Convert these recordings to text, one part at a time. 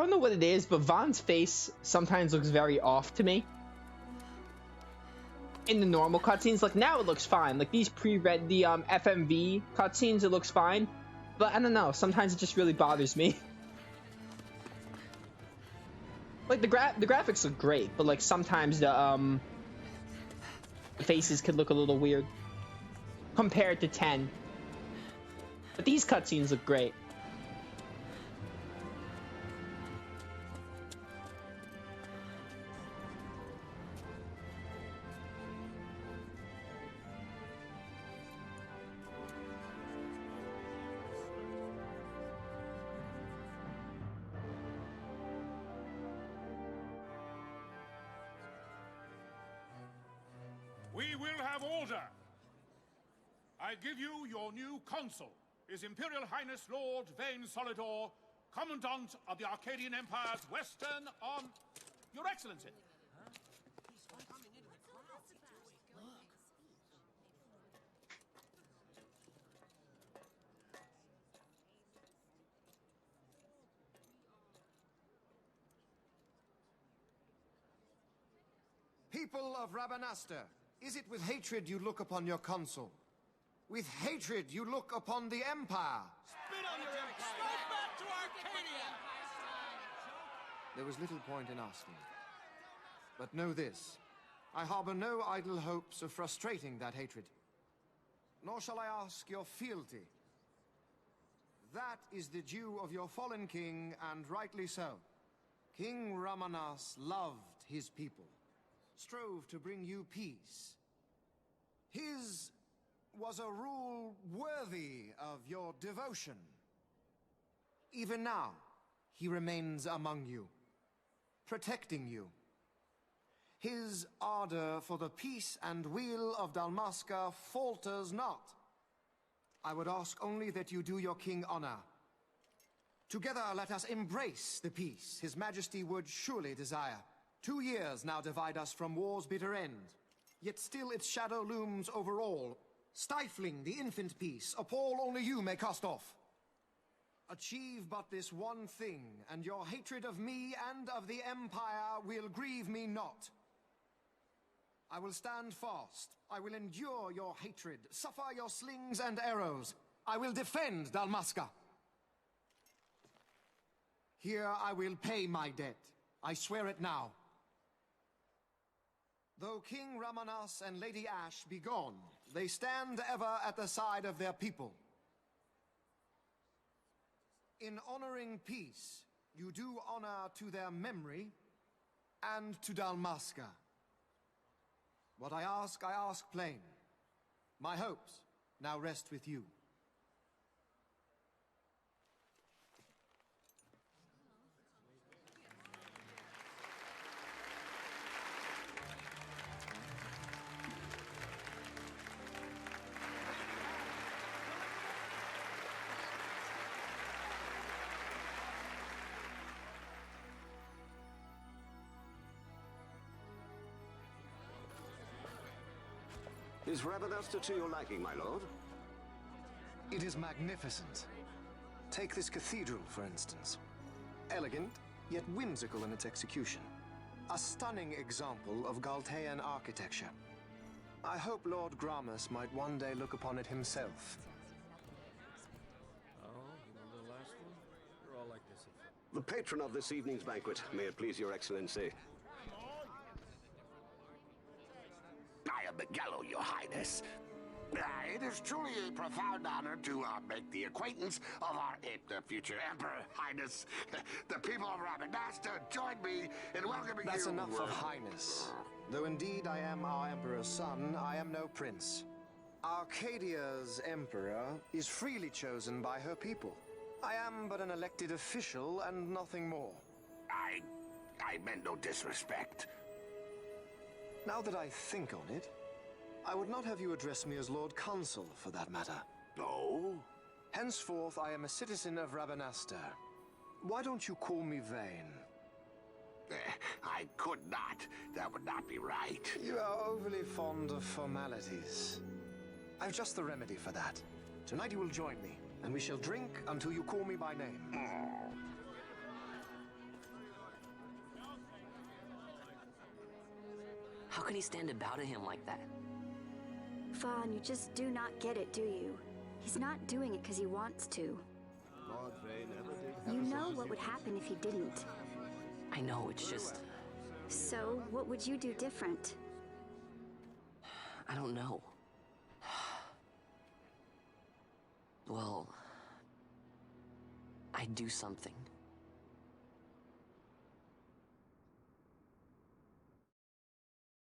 don't know what it is, but Vaughn's face sometimes looks very off to me. In the normal cutscenes, like now it looks fine. Like these pre-read, the FMV cutscenes, it looks fine. But I don't know, sometimes it just really bothers me. Like the graphics look great, but like sometimes the faces could look a little weird compared to 10. But these cutscenes look great. We will have order. I give you your new consul, His Imperial Highness Lord Vane Solidor, Commandant of the Arcadian Empire's Western on... Your Excellency. People of Rabanastre, is it with hatred you look upon your consul? With hatred you look upon the Empire? Spit on your empire! Straight back to Arcadia! There was little point in asking. But know this, I harbor no idle hopes of frustrating that hatred. Nor shall I ask your fealty. That is the due of your fallen king, and rightly so. King Ramanas loved his people, strove to bring you peace. His was a rule worthy of your devotion. Even now, he remains among you, protecting you. His ardor for the peace and weal of Dalmasca falters not. I would ask only that you do your king honor. Together let us embrace the peace His Majesty would surely desire. 2 years now divide us from war's bitter end, yet still its shadow looms over all, stifling the infant peace a pall only you may cast off. Achieve but this one thing, and your hatred of me and of the Empire will grieve me not. I will stand fast. I will endure your hatred, suffer your slings and arrows. I will defend Dalmasca. Here I will pay my debt. I swear it now. Though King Ramanas and Lady Ash be gone, they stand ever at the side of their people. In honoring peace, you do honor to their memory and to Dalmasca. What I ask plain. My hopes now rest with you. Is Rabanastre to your liking, my lord? It is magnificent. Take this cathedral, for instance. Elegant, yet whimsical in its execution. A stunning example of Galtean architecture. I hope Lord Gramus might one day look upon it himself. Oh, you know the last one? You're all like this. The patron of this evening's banquet, may it please your excellency. I am Miguelo, your highness. It is truly a profound honor to make the acquaintance of our future emperor, highness. The people of Rabanastre join me in welcoming you. That's enough of highness. Though indeed I am our emperor's son, I am no prince. Arcadia's emperor is freely chosen by her people. I am but an elected official and nothing more. I meant no disrespect. Now that I think on it, I would not have you address me as Lord Consul, for that matter. No? Henceforth, I am a citizen of Rabanastre. Why don't you call me Vane? I could not. That would not be right. You are overly fond of formalities. I've just the remedy for that. Tonight you will join me, and we shall drink until you call me by name. How can he stand to bow to him like that? Vaughn, you just do not get it, do you? He's not doing it because he wants to. You know what would happen if he didn't. I know, it's just... So, what would you do different? I don't know. Well... I'd do something.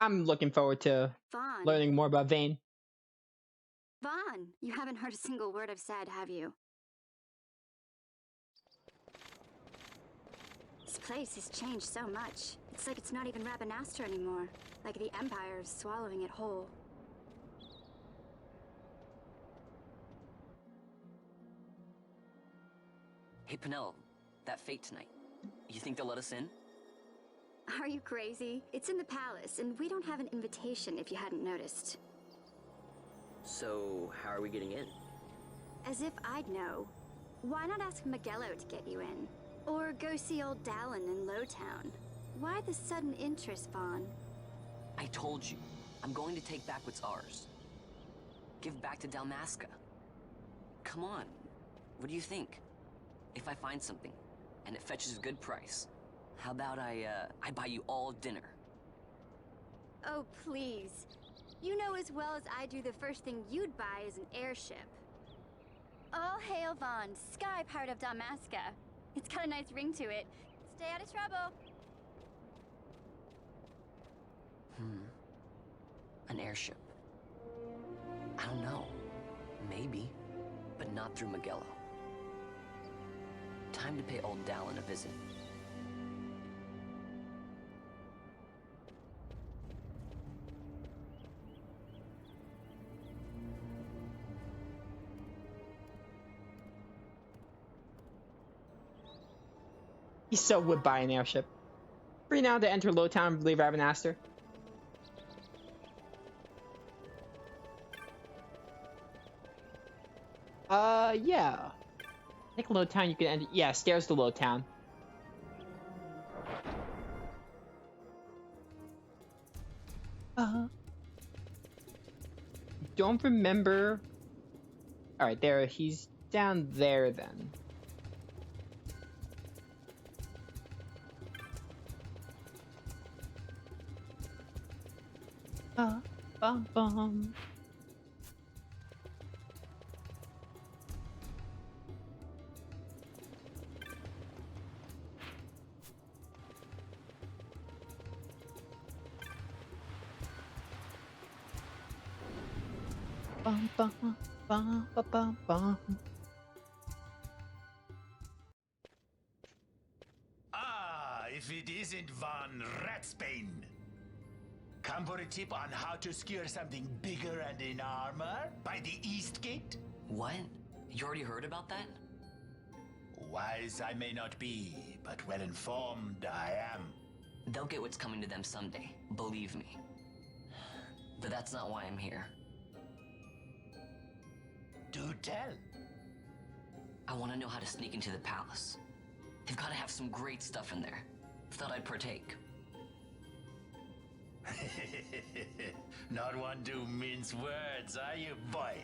I'm looking forward to Vaughn. learning more about Vane. Vaughn, you haven't heard a single word I've said, have you? This place has changed so much. It's like it's not even Rabanastre anymore. Like the Empire is swallowing it whole. Hey, Penel, that fete tonight. You think they'll let us in? Are you crazy? It's in the palace, and we don't have an invitation if you hadn't noticed. So, how are we getting in? As if I'd know. Why not ask Magello to get you in? Or go see old Dallin in Lowtown? Why the sudden interest, Vaughn? I told you, I'm going to take back what's ours. Give back to Dalmasca. Come on, what do you think? If I find something, and it fetches a good price, how about I buy you all dinner? Oh, please. You know as well as I do the first thing you'd buy is an airship. All hail Vaughn, Sky Pirate of Dalmasca. It's got a nice ring to it. Stay out of trouble. An airship. I don't know. Maybe, but not through Magello. Time to pay old Dallin a visit. He so would buy an airship. Free now to enter Lowtown and leave Rabanastre. Yeah. I think Lowtown you can enter. Yeah, stairs to Lowtown. Don't remember. Alright, there. He's down there then. Bum bum. Bum bum bum bum bum bum. Ah, if it isn't Von Ratsbane. Come for a tip on how to secure something bigger and in armor by the East Gate? What? You already heard about that? Wise I may not be, but well informed I am. They'll get what's coming to them someday, believe me. But that's not why I'm here. Do tell. I want to know how to sneak into the palace. They've got to have some great stuff in there. Thought I'd partake. Not one to mince words, are you, boy?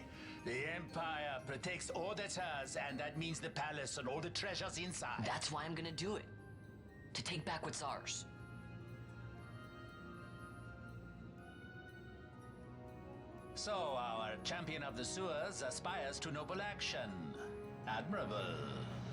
The Empire protects all that's hers, and that means the palace and all the treasures inside. That's why I'm gonna do it. To take back what's ours. So, our champion of the sewers aspires to noble action. Admirable.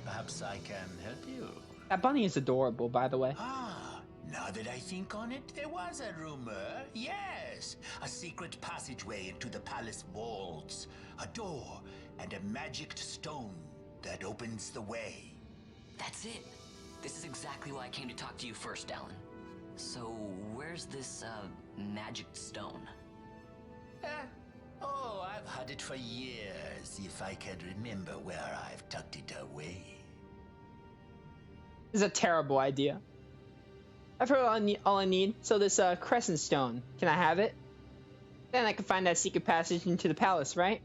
Perhaps I can help you. That bunny is adorable, by the way. Ah, now that I think on it, there was a rumor. Yes, a secret passageway into the palace vaults. A door and a magic stone that opens the way. That's it. This is exactly why I came to talk to you first, Alan. So, where's this, magic stone? Oh, I've had it for years, if I can remember where I've tucked it away. This is a terrible idea. I've heard all I need, so this Crescent Stone, can I have it? Then I can find that secret passage into the palace, right?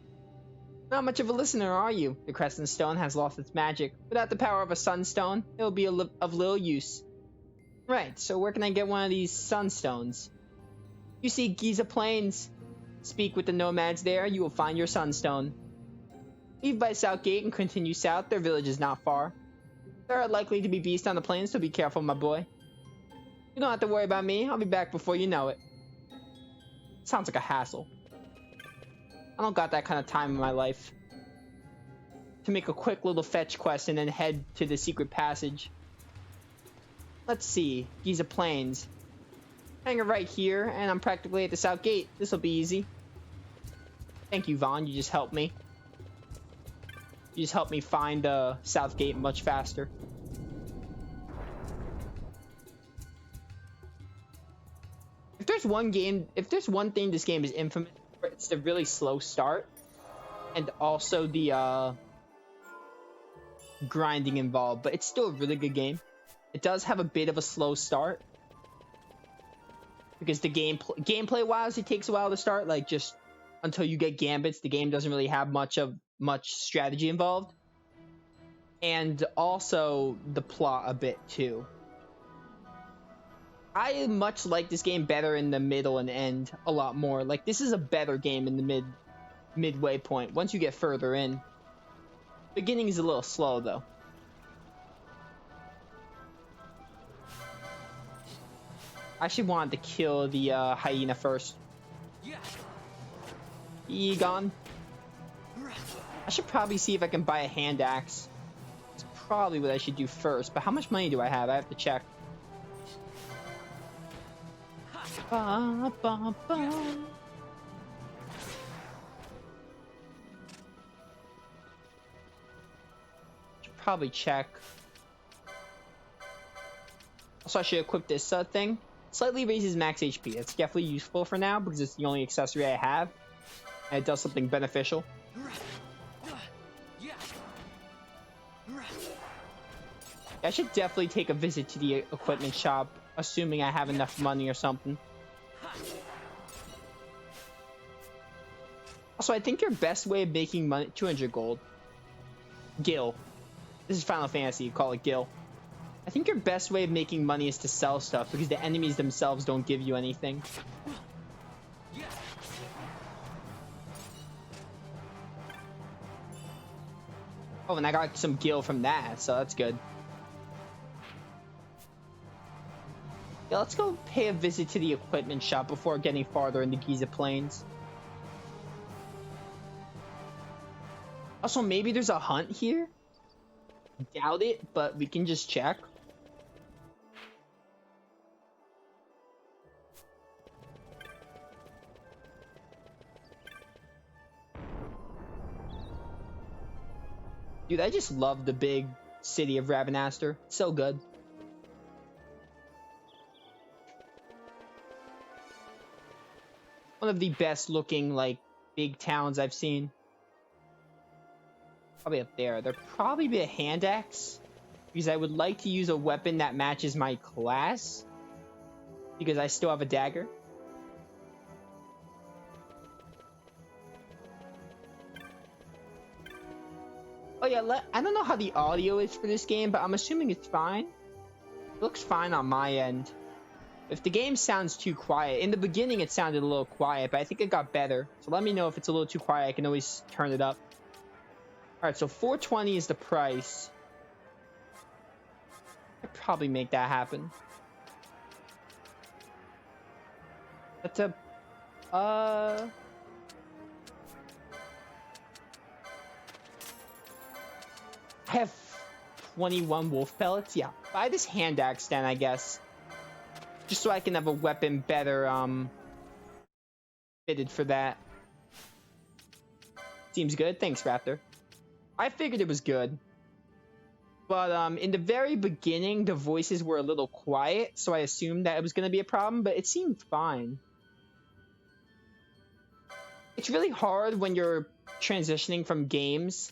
Not much of a listener, are you? The Crescent Stone has lost its magic. Without the power of a Sunstone, it will be of little use. Right, so where can I get one of these Sunstones? You see Giza Plains. Speak with the nomads there, you will find your Sunstone. Leave by South Gate and continue south, their village is not far. There are likely to be beasts on the plains, so be careful, my boy. You don't have to worry about me, I'll be back before you know it. Sounds like a hassle. I don't got that kind of time in my life. To make a quick little fetch quest and then head to the secret passage. Let's see, Giza Plains. Hang it right here, and I'm practically at the South Gate. This'll be easy. Thank you, Vaughn, you just helped me. You just helped me find the South Gate much faster. If there's one thing this game is infamous for, it's the really slow start. And also the grinding involved, but it's still a really good game. It does have a bit of a slow start. Because the gameplay wise, it takes a while to start, like just until you get gambits, the game doesn't really have much strategy involved. And also the plot a bit too. I much like this game better in the middle and end a lot more. Like this is a better game in the midway point. Once you get further in. Beginning is a little slow though. I actually wanted to kill the hyena first. Egon. I should probably see if I can buy a hand axe. That's probably what I should do first. But how much money do I have? I have to check. Ba, ba, ba. Should probably check. Also, I should equip this thing. Slightly raises max HP. It's definitely useful for now because it's the only accessory I have. And it does something beneficial. I should definitely take a visit to the equipment shop, assuming I have enough money or something. Also, I think your best way of making money... 200 gold. Gil. This is Final Fantasy, you call it Gil. I think your best way of making money is to sell stuff, because the enemies themselves don't give you anything. Oh, and I got some gil from that, so that's good. Yeah, let's go pay a visit to the equipment shop before getting farther into Giza Plains. Also, maybe there's a hunt here? Doubt it, but we can just check. Dude, I just love the big city of Ravenaster. So good. One of the best looking, like, big towns I've seen. Probably up there. There'll probably be a hand axe. Because I would like to use a weapon that matches my class. Because I still have a dagger. Oh yeah, I don't know how the audio is for this game, but I'm assuming it's fine. It looks fine on my end. If the game sounds too quiet, in the beginning it sounded a little quiet, but I think it got better. So let me know if it's a little too quiet, I can always turn it up. Alright, so 420 is the price. I'd probably make that happen. That's a... I have 21 wolf pellets. Yeah, buy this hand axe then, I guess. Just so I can have a weapon better, fitted for that. Seems good. Thanks, Raptor. I figured it was good. But, in the very beginning, the voices were a little quiet, so I assumed that it was going to be a problem, but it seemed fine. It's really hard when you're transitioning from games.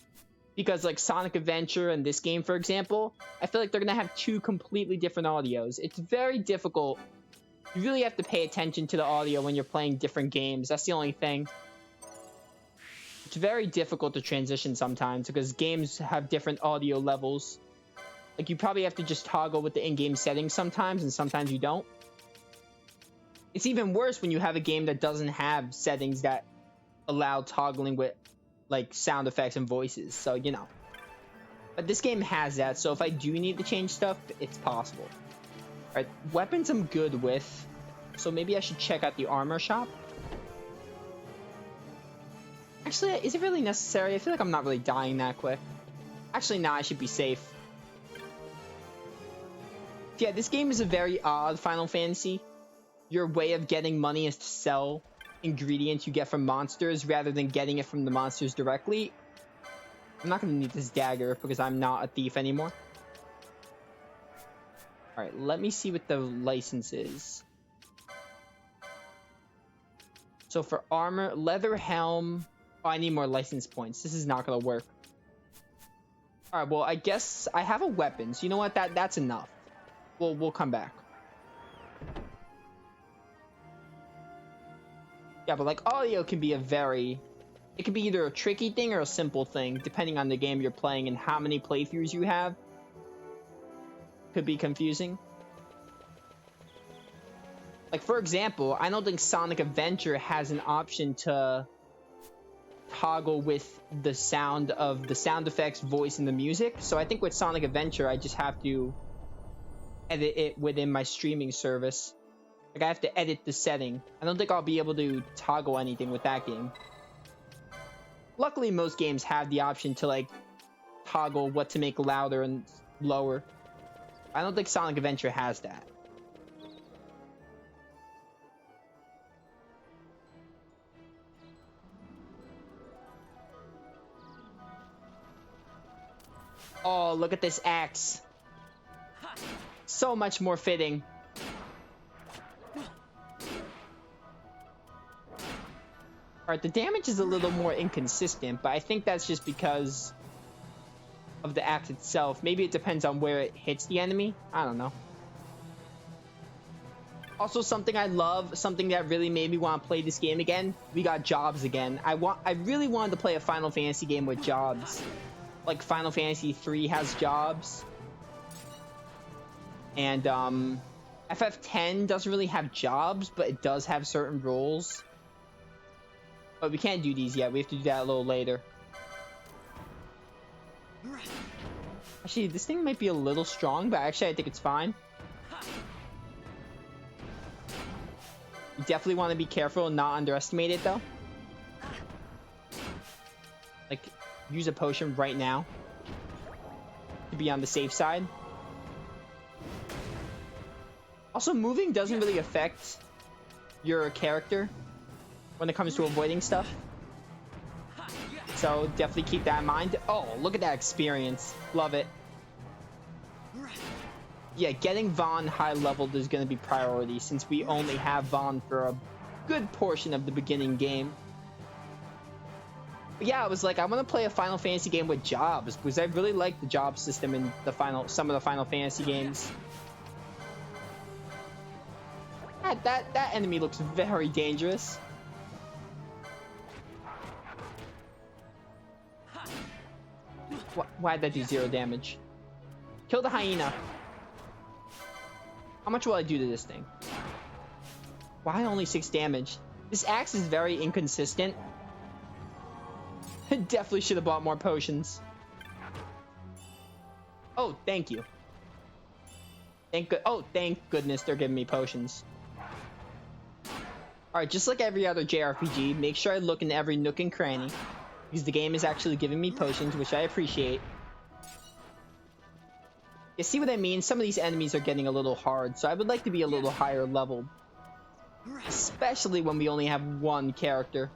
Because, like, Sonic Adventure and this game, for example, I feel like they're going to have two completely different audios. It's very difficult. You really have to pay attention to the audio when you're playing different games. That's the only thing. It's very difficult to transition sometimes because games have different audio levels. Like, you probably have to just toggle with the in-game settings sometimes, and sometimes you don't. It's even worse when you have a game that doesn't have settings that allow toggling with like sound effects and voices, so you know. But this game has that, so if I do need to change stuff, it's possible. Alright, weapons I'm good with, so maybe I should check out the armor shop. Actually, is it really necessary? I feel like I'm not really dying that quick. Actually, nah, I should be safe. Yeah, this game is a very odd Final Fantasy. Your way of getting money is to sell ingredients you get from monsters rather than getting it from the monsters directly. I'm not going to need this dagger because I'm not a thief anymore. Alright, let me see what the license is. So for armor, leather helm... Oh, I need more license points. This is not going to work. Alright, well, I guess I have a weapon. So you know what? That's enough. We'll come back. Yeah, but like audio can be it can be either a tricky thing or a simple thing, depending on the game you're playing and how many playthroughs you have. Could be confusing. Like, for example, I don't think Sonic Adventure has an option to toggle with the sound of the sound effects, voice, and the music. So I think with Sonic Adventure, I just have to edit it within my streaming service. Like, I have to edit the setting. I don't think I'll be able to toggle anything with that game. Luckily, most games have the option to, like, toggle what to make louder and lower. I don't think Sonic Adventure has that. Oh, look at this axe. So much more fitting. Alright, the damage is a little more inconsistent, but I think that's just because of the axe itself. Maybe it depends on where it hits the enemy. I don't know. Also, something I love, something that really made me want to play this game again, we got jobs again. I really wanted to play a Final Fantasy game with jobs. Like Final Fantasy III has jobs. And FF10 doesn't really have jobs, but it does have certain roles. But we can't do these yet. We have to do that a little later. Actually, this thing might be a little strong, but actually I think it's fine. You definitely want to be careful and not underestimate it, though. Like, use a potion right now to be on the safe side. Also, moving doesn't really affect your character when it comes to avoiding stuff. So definitely keep that in mind. Oh, look at that experience. Love it. Yeah, getting Vaughn high leveled is going to be priority since we only have Vaughn for a good portion of the beginning game. But yeah, I was like, I want to play a Final Fantasy game with jobs because I really like the job system in some of the Final Fantasy games. That enemy looks very dangerous. Why'd that do 0 damage? Kill the hyena. How much will I do to this thing? Why only 6 damage? This axe is very inconsistent. Definitely should have bought more potions. Oh, thank you. Thank goodness they're giving me potions. Alright, just like every other JRPG, make sure I look in every nook and cranny. Because the game is actually giving me potions, which I appreciate. You see what I mean? Some of these enemies are getting a little hard, so I would like to be a little higher leveled. Especially when we only have one character.